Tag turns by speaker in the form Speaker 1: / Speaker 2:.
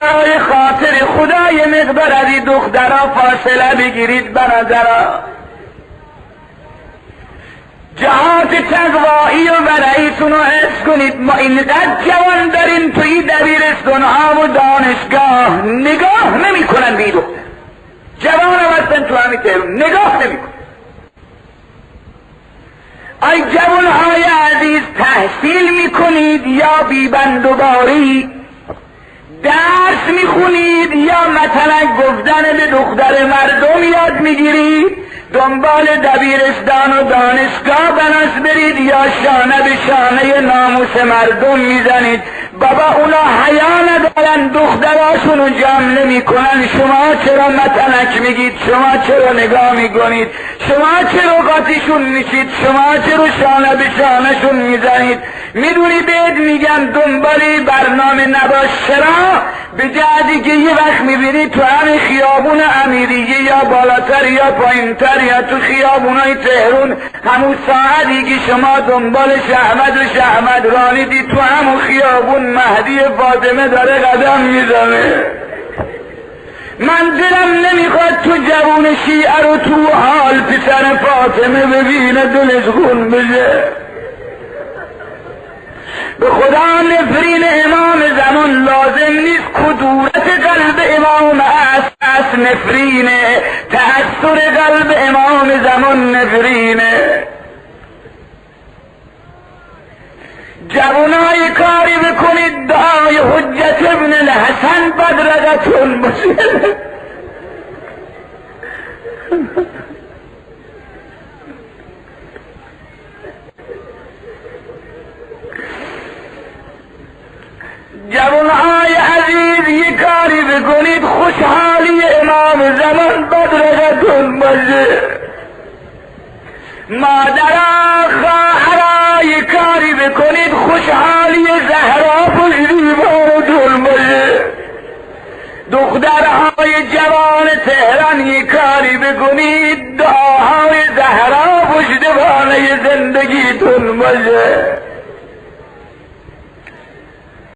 Speaker 1: برای خاطر خدای مقدار از این دخترها فاصله بگیرید برادرها. جهات تقوایی و ورعیتون رو حس کنید. ما اینقدر جوان داریم توی دبیرستان ها و دانشگاه نگاه نمی کنن بی دختر. جوان هستن تو همین تهران نگاه نمی کنن. ای جوان های عزیز، تحصیل می کنید یا بیبند و باری؟ درس می خونید یا مثلا گفتن به دختر مردم یاد می گیرید؟ دنبال دبیرستان و دانشگاه بناس برید یا شانه به شانه ناموس مردم میزنید؟ بابا اونا حیا ندارن، دختراشونو جمع نمی کنن. شما چرا متنک میگید؟ شما چرا نگاه میکنید؟ شما چرا قاطیشون میشید؟ شما چرا شانه به شانه شون میزنید؟ میدونی بهت میگم دنبالی برنامه نباش. چرا؟ به جهتی که یه وقت میبینی تو همین خیابون امیریه یا بالاتر یا پایینتر یا تو خیابونای تهران همون ساعتی که شما دنبال شهمد و شهمد رانیدی تو همون خیابون مهدی فاطمه داره قدم میزنه. من دلم نمیخواد تو جوون شیعه رو تو حال پسر فاطمه ببینه دلش خون بشه. به خدا نفرین امام زمان لازم نیست. کدورت قلب امام است نفرینه، تأثر قلب امام زمان نفرینه. جوانای کاری بکنید دعای حجت ابن الحسن بدرقتون باشه. جوانهای عزیز یک کاری بکنید خوشحالی امام زمان بدرقتون باشه. مادرها خواهرها یک کاری بکنید خوشحالی زهرا پشتیبانتون باشه. دخترهای جوان تهران یک کاری بکنید دعاهای زهرا پشتیبان زندگیتون باشه.